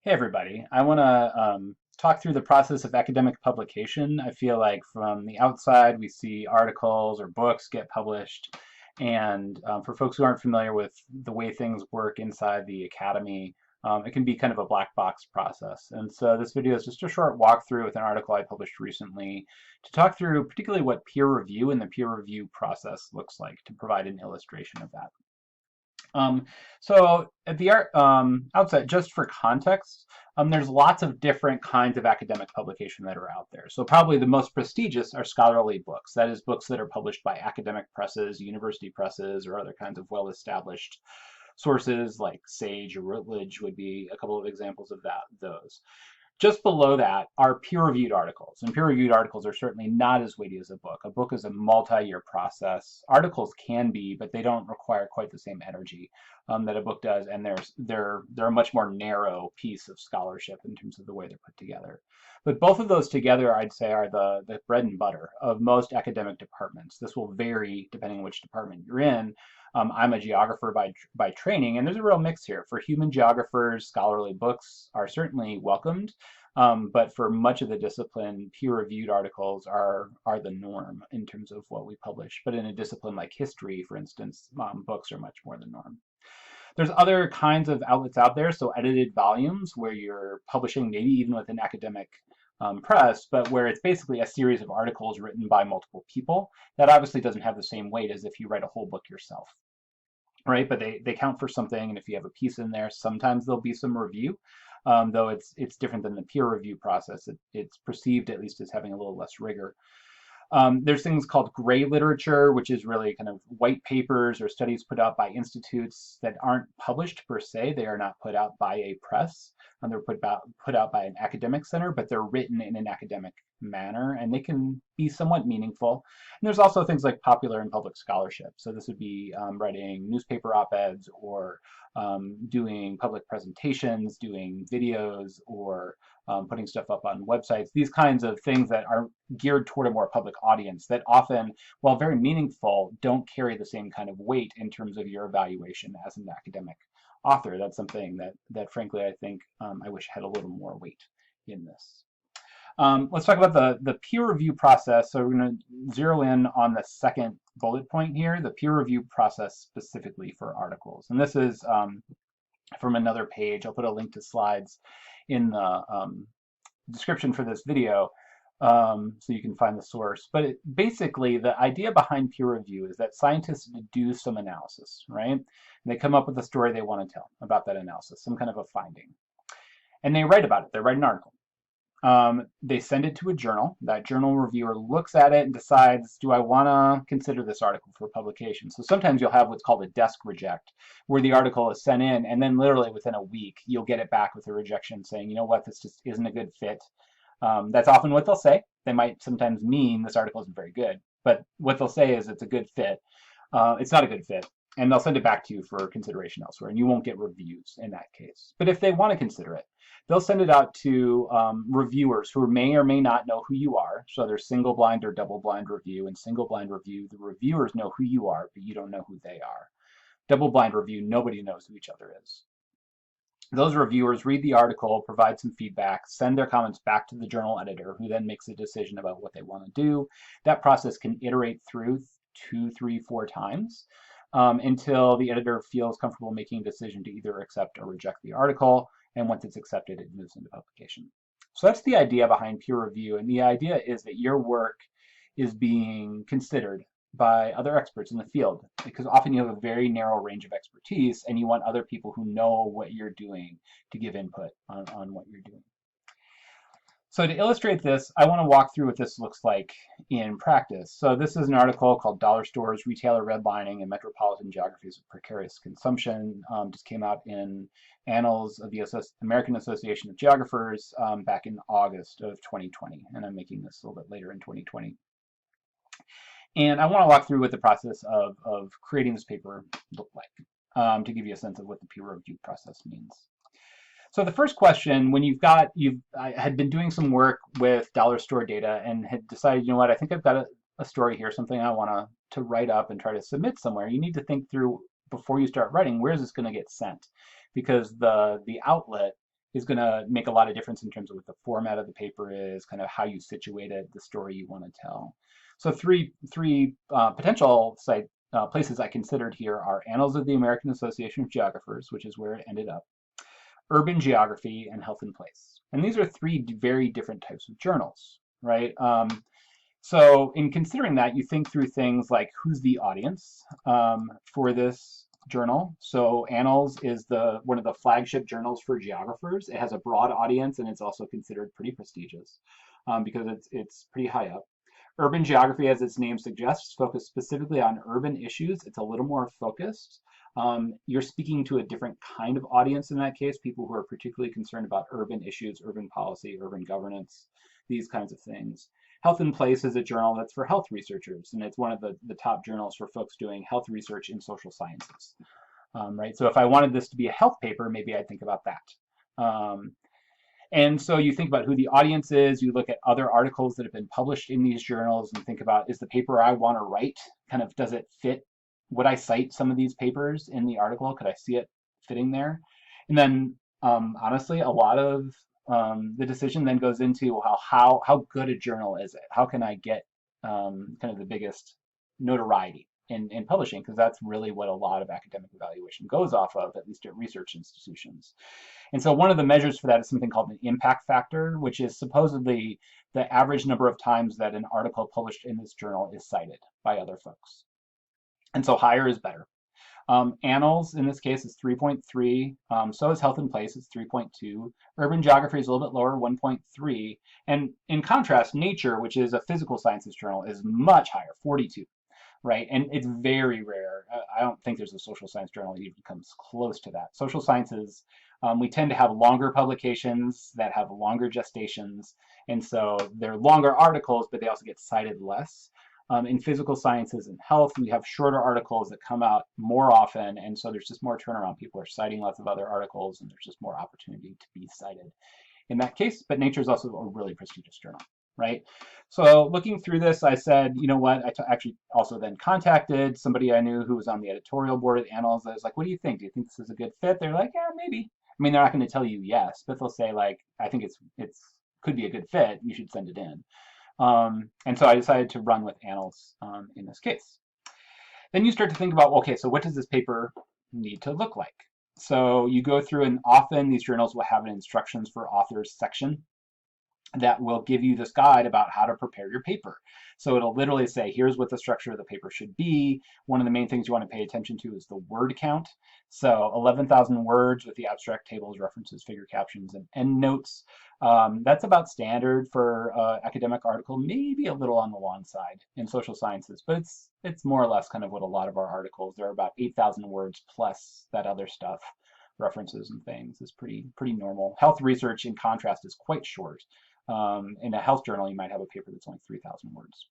Hey everybody, I want to talk through the process of academic publication. I feel like from the outside we see articles or books get published, and for folks who aren't familiar with the way things work inside the academy, it can be kind of a black box process. And so this video is just a short walkthrough with an article I published recently to talk through particularly what peer review and the peer review process looks like to provide an illustration of that. So at the outset, just for context, there's lots of different kinds of academic publication that are out there. So probably the most prestigious are scholarly books. That is, books that are published by academic presses, university presses, or other kinds of well-established sources like Sage or Routledge would be a couple of examples of those. Just below that are peer-reviewed articles, and peer-reviewed articles are certainly not as weighty as a book. A book is a multi-year process. Articles can be, but they don't require quite the same energy that a book does, and they're a much more narrow piece of scholarship in terms of the way they're put together. But both of those together, I'd say, are the bread and butter of most academic departments. This will vary depending on which department you're in. I'm a geographer by training, and there's a real mix here. For human geographers, scholarly books are certainly welcomed, but for much of the discipline, peer-reviewed articles are the norm in terms of what we publish. But in a discipline like history, for instance, books are much more the norm. There's other kinds of outlets out there, so edited volumes where you're publishing maybe even with an academic press, but where it's basically a series of articles written by multiple people. That obviously doesn't have the same weight as if you write a whole book yourself, right? But they count for something, and if you have a piece in there, sometimes there'll be some review, though it's different than the peer review process. It's perceived at least as having a little less rigor. There's things called gray literature, which is really kind of white papers or studies put out by institutes that aren't published per se. They are not put out by a press. They're put out by an academic center, but they're written in an academic manner, and they can be somewhat meaningful. And there's also things like popular and public scholarship. So this would be writing newspaper op-eds or doing public presentations, doing videos, or putting stuff up on websites, these kinds of things that are geared toward a more public audience that often, while very meaningful, don't carry the same kind of weight in terms of your evaluation as an academic author. That's something that frankly, I think I wish had a little more weight in this. Let's talk about the peer review process. So we're going to zero in on the second bullet point here, the peer review process specifically for articles. And this is from another page. I'll put a link to slides in the description for this video so you can find the source. But basically, the idea behind peer review is that scientists do some analysis, right? And they come up with a story they want to tell about that analysis, some kind of a finding. And they write about it. They write an article. They send it to a journal. That journal reviewer looks at it and decides, do I want to consider this article for publication? So sometimes you'll have what's called a desk reject, where the article is sent in, and then literally within a week, you'll get it back with a rejection saying, you know what, this just isn't a good fit. That's often what they'll say. They might sometimes mean this article isn't very good, but what they'll say is it's a good fit. It's not a good fit. And they'll send it back to you for consideration elsewhere, and you won't get reviews in that case. But if they want to consider it, they'll send it out to reviewers who may or may not know who you are. So there's single blind or double blind review. In single blind review, the reviewers know who you are, but you don't know who they are. Double blind review, nobody knows who each other is. Those reviewers read the article, provide some feedback, send their comments back to the journal editor, who then makes a decision about what they want to do. That process can iterate through 2, 3, 4 times. Until the editor feels comfortable making a decision to either accept or reject the article. And once it's accepted, it moves into publication. So that's the idea behind peer review. And the idea is that your work is being considered by other experts in the field, because often you have a very narrow range of expertise and you want other people who know what you're doing to give input on what you're doing. So to illustrate this, I want to walk through what this looks like in practice. So this is an article called Dollar Stores, Retailer Redlining, and Metropolitan Geographies of Precarious Consumption. Just came out in Annals of the American Association of Geographers back in August of 2020. And I'm making this a little bit later in 2020. And I want to walk through what the process of creating this paper looked like to give you a sense of what the peer review process means. So the first question, when I had been doing some work with dollar store data and had decided, you know what, I think I've got a story here, something I want to write up and try to submit somewhere. You need to think through before you start writing, where is this going to get sent? Because the outlet is going to make a lot of difference in terms of what the format of the paper is, kind of how you situate it, the story you want to tell. So three potential places I considered here are Annals of the American Association of Geographers, which is where it ended up, Urban Geography, and Health and Place. And these are three very different types of journals, right? So in considering that, you think through things like who's the audience for this journal. So Annals is one of the flagship journals for geographers. It has a broad audience, and it's also considered pretty prestigious because it's pretty high up. Urban Geography, as its name suggests, focused specifically on urban issues. It's a little more focused. You're speaking to a different kind of audience in that case, people who are particularly concerned about urban issues, urban policy, urban governance, these kinds of things. Health and Place is a journal that's for health researchers, and it's one of the top journals for folks doing health research in social sciences. Right? So if I wanted this to be a health paper, maybe I'd think about that. And so you think about who the audience is, you look at other articles that have been published in these journals and think about, is the paper I want to write, kind of, does it fit? Would I cite some of these papers in the article? Could I see it fitting there? And then honestly, a lot of the decision then goes into how good a journal is it? How can I get kind of the biggest notoriety in publishing? Because that's really what a lot of academic evaluation goes off of, at least at research institutions. And so one of the measures for that is something called an impact factor, which is supposedly the average number of times that an article published in this journal is cited by other folks. And so higher is better. Annals, in this case, is 3.3. So is Health and Place, it's 3.2. Urban Geography is a little bit lower, 1.3. And in contrast, Nature, which is a physical sciences journal, is much higher, 42. Right, and it's very rare. I don't think there's a social science journal that even comes close to that. Social sciences, we tend to have longer publications that have longer gestations, and so they're longer articles, but they also get cited less. In physical sciences and health, we have shorter articles that come out more often, and so there's just more turnaround. People are citing lots of other articles, and there's just more opportunity to be cited in that case. But Nature is also a really prestigious journal. Right? So looking through this, I said, you know what, I actually also then contacted somebody I knew who was on the editorial board at Annals. I was like, what do you think? Do you think this is a good fit? They're like, yeah, maybe. I mean, they're not going to tell you yes, but they'll say, like, I think it's could be a good fit. You should send it in. And so I decided to run with Annals in this case. Then you start to think about, okay, so what does this paper need to look like? So you go through, and often these journals will have an instructions for authors section that will give you this guide about how to prepare your paper. So it'll literally say, here's what the structure of the paper should be. One of the main things you want to pay attention to is the word count. So 11,000 words with the abstract tables, references, figure captions, and endnotes. That's about standard for academic article, maybe a little on the long side in social sciences, but it's more or less kind of what a lot of our articles, they're about 8,000 words plus that other stuff, references and things, is pretty normal. Health research, in contrast, is quite short. In a health journal, you might have a paper that's only 3,000 words,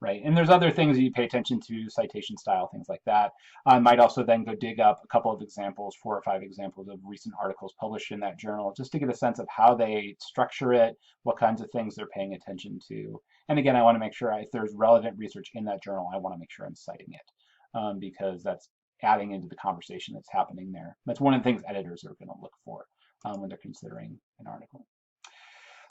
right? And there's other things that you pay attention to, citation style, things like that. I might also then go dig up a couple of examples, 4 or 5 examples of recent articles published in that journal, just to get a sense of how they structure it, what kinds of things they're paying attention to. And again, I want to make sure if there's relevant research in that journal, I want to make sure I'm citing it, because that's adding into the conversation that's happening there. That's one of the things editors are going to look for when they're considering an article.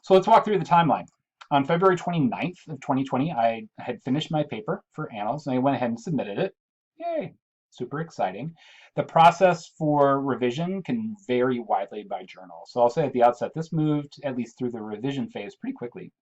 So let's walk through the timeline. On February 29th of 2020, I had finished my paper for Annals, and I went ahead and submitted it. Yay, super exciting. The process for revision can vary widely by journal. So I'll say at the outset, this moved at least through the revision phase pretty quickly.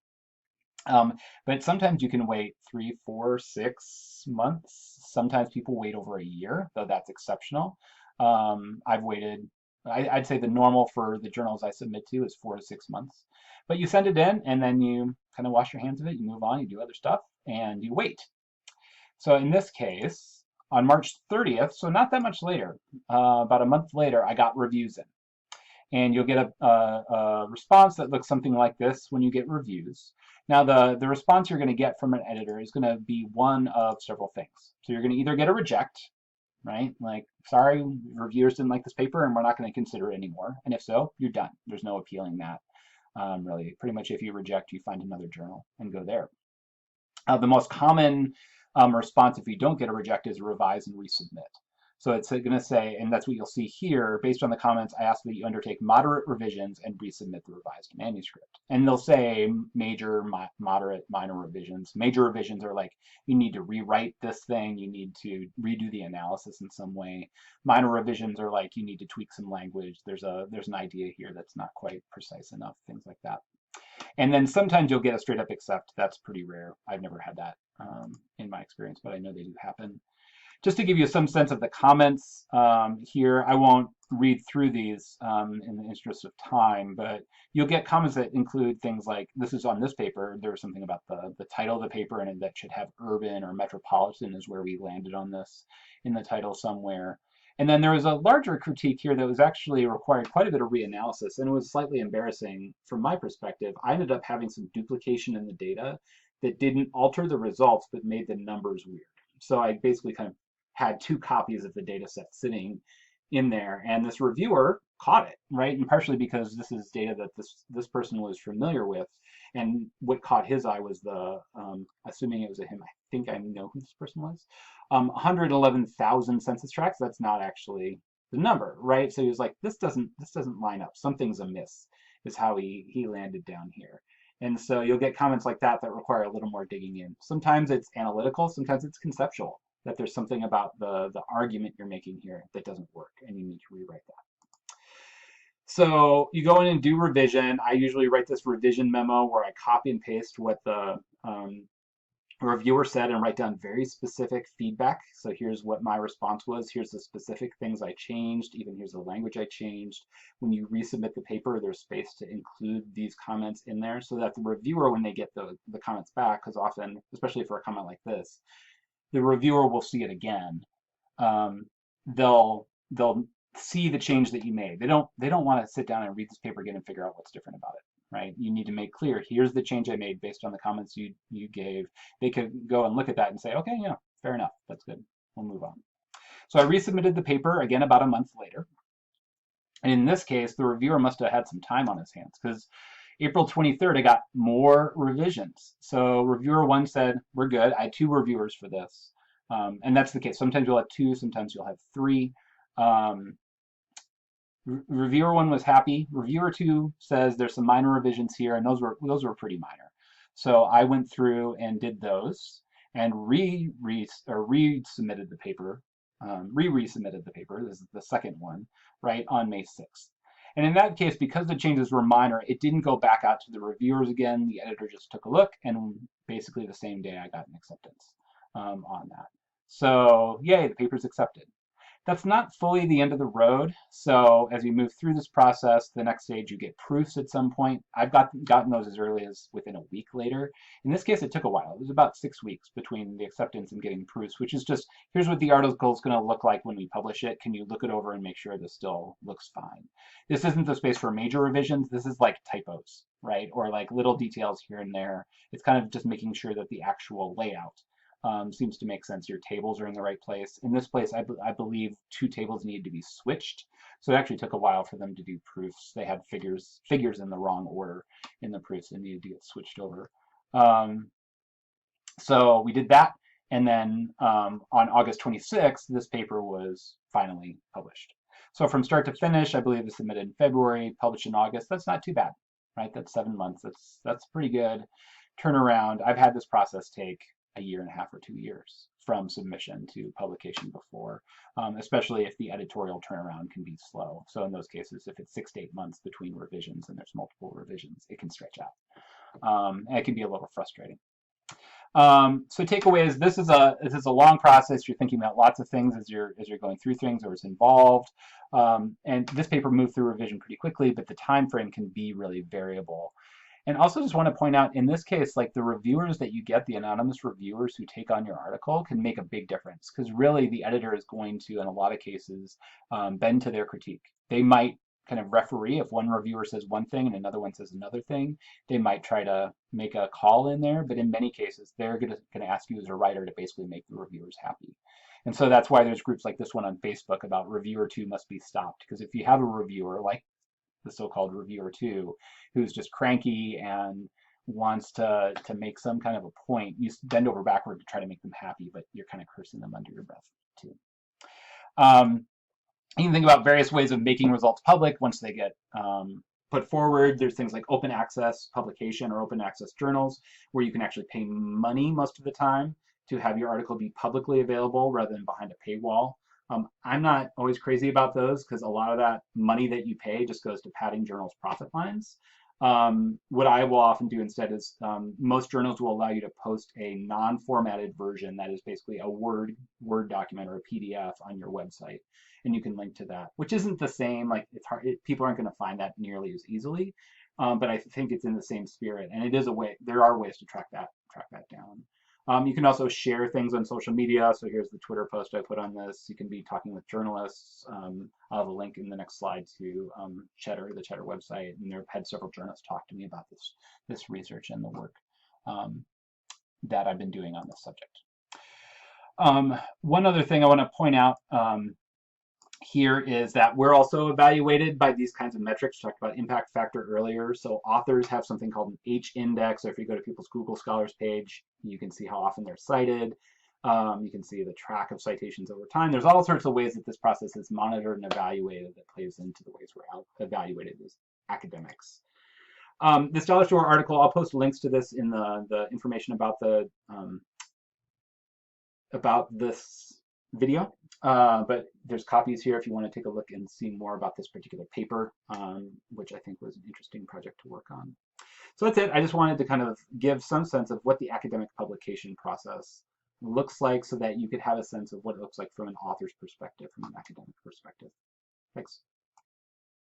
But sometimes you can wait 3, 4, 6 months. Sometimes people wait over a year, though that's exceptional. I've waited, I'd say the normal for the journals I submit to is 4 to 6 months. But you send it in, and then you kind of wash your hands of it, you move on, you do other stuff, and you wait. So in this case, on March 30th, so not that much later, about a month later, I got reviews in. And you'll get a response that looks something like this when you get reviews. Now, the response you're going to get from an editor is going to be one of several things. So you're going to either get a reject, right? Like, sorry, reviewers didn't like this paper, and we're not going to consider it anymore. And if so, you're done. There's no appealing that. Really, pretty much if you reject, you find another journal and go there. The most common response if you don't get a reject is revise and resubmit. So it's going to say, and that's what you'll see here, based on the comments, I ask that you undertake moderate revisions and resubmit the revised manuscript. And they'll say major, moderate, minor revisions. Major revisions are like, you need to rewrite this thing, you need to redo the analysis in some way. Minor revisions are like, you need to tweak some language, there's an idea here that's not quite precise enough, things like that. And then sometimes you'll get a straight up accept. That's pretty rare. I've never had that in my experience, but I know they do happen. Just to give you some sense of the comments here, I won't read through these in the interest of time, but you'll get comments that include things like, this is on this paper, there was something about the title of the paper, and that should have urban or metropolitan is where we landed on this in the title somewhere. And then there was a larger critique here that was actually required quite a bit of reanalysis, and it was slightly embarrassing from my perspective. I ended up having some duplication in the data that didn't alter the results, but made the numbers weird. So I basically kind of had two copies of the data set sitting in there, and this reviewer caught it, right? And partially because this is data that this person was familiar with, and what caught his eye was the, assuming it was a him, I think I know who this person was, 111,000 census tracts. That's not actually the number, right? So he was like, this doesn't line up. Something's amiss, is how he landed down here. And so you'll get comments like that that require a little more digging in. Sometimes it's analytical, sometimes it's conceptual, that there's something about the argument you're making here that doesn't work, and you need to rewrite that. So you go in and do revision. I usually write this revision memo where I copy and paste what the reviewer said and write down very specific feedback. So here's what my response was. Here's the specific things I changed. Even here's the language I changed. When you resubmit the paper, there's space to include these comments in there so that the reviewer, when they get the comments back, because often, especially for a comment like this, the reviewer will see it again. They'll see the change that you made. They don't want to sit down and read this paper again and figure out what's different about it, right? You need to make clear, here's the change I made based on the comments you gave. They could go and look at that and say, okay, yeah, fair enough, that's good, we'll move on. So I resubmitted the paper again about a month later. And in this case, the reviewer must have had some time on his hands, because April 23rd, I got more revisions. So reviewer one said, we're good. I had two reviewers for this. And that's the case. Sometimes you'll have two, sometimes you'll have three. Reviewer one was happy. Reviewer two says there's some minor revisions here, and those were pretty minor. So I went through and did those and resubmitted the paper. Resubmitted the paper. This is the second one, right, on May 6th. And in that case, because the changes were minor, it didn't go back out to the reviewers again. The editor just took a look, and basically the same day I got an acceptance on that. So yay, the paper's accepted. That's not fully the end of the road. So as you move through this process, the next stage you get proofs at some point. I've gotten those as early as within a week later. In this case, it took a while. It was about 6 weeks between the acceptance and getting proofs, which is just, here's what the article is going to look like when we publish it. Can you look it over and make sure this still looks fine? This isn't the space for major revisions. This is like typos, right? Or like little details here and there. It's kind of just making sure that the actual layout seems to make sense. Your tables are in the right place. In this place, I believe 2 tables needed to be switched. So it actually took a while for them to do proofs. They had figures in the wrong order in the proofs and needed to get switched over. So we did that. And then on August 26th, this paper was finally published. So from start to finish, I believe it was submitted in February, published in August. That's not too bad, right? That's 7 months. That's pretty good turnaround. I've had this process take a year and a half or 2 years from submission to publication before, especially if the editorial turnaround can be slow. So in those cases, if it's 6 to 8 months between revisions and there's multiple revisions, it can stretch out. And it can be a little frustrating. So takeaway is this is a long process. You're thinking about lots of things as you're going through things or is involved. And this paper moved through revision pretty quickly, but the time frame can be really variable. And also just want to point out, in this case, like the reviewers that you get, the anonymous reviewers who take on your article can make a big difference, because really the editor is going to, in a lot of cases, bend to their critique. They might kind of referee if one reviewer says one thing and another one says another thing. They might try to make a call in there, but in many cases, they're going to ask you as a writer to basically make the reviewers happy. And so that's why there's groups like this one on Facebook about reviewer 2 must be stopped, because if you have a reviewer like the so-called reviewer 2 who's just cranky and wants to make some kind of a point, you bend over backward to try to make them happy, but you're kind of cursing them under your breath too. Um, you can think about various ways of making results public once they get put forward. There's things like open access publication or open access journals where you can actually pay money most of the time to have your article be publicly available rather than behind a paywall. I'm not always crazy about those because a lot of that money that you pay just goes to padding journals' profit lines. What I will often do instead is most journals will allow you to post a non-formatted version that is basically a Word document or a PDF on your website, and you can link to that, which isn't the same. Like it's hard; people aren't going to find that nearly as easily, but I think it's in the same spirit, and it is a way. There are ways to track that down. You can also share things on social media. So here's the Twitter post I put on this. You can be talking with journalists. I'll have a link in the next slide to Cheddar, the Cheddar website, and there have had several journalists talk to me about this research and the work that I've been doing on this subject. One other thing I want to point out here is that we're also evaluated by these kinds of metrics. We talked about impact factor earlier. So authors have something called an H-index, or if you go to people's Google Scholars page, you can see how often they're cited. You can see the track of citations over time. There's all sorts of ways that this process is monitored and evaluated that plays into the ways we're evaluated as academics. This Dollar Store article, I'll post links to this in the information about this video, but there's copies here if you want to take a look and see more about this particular paper, which I think was an interesting project to work on. So that's it. I just wanted to kind of give some sense of what the academic publication process looks like so that you could have a sense of what it looks like from an author's perspective, from an academic perspective. Thanks.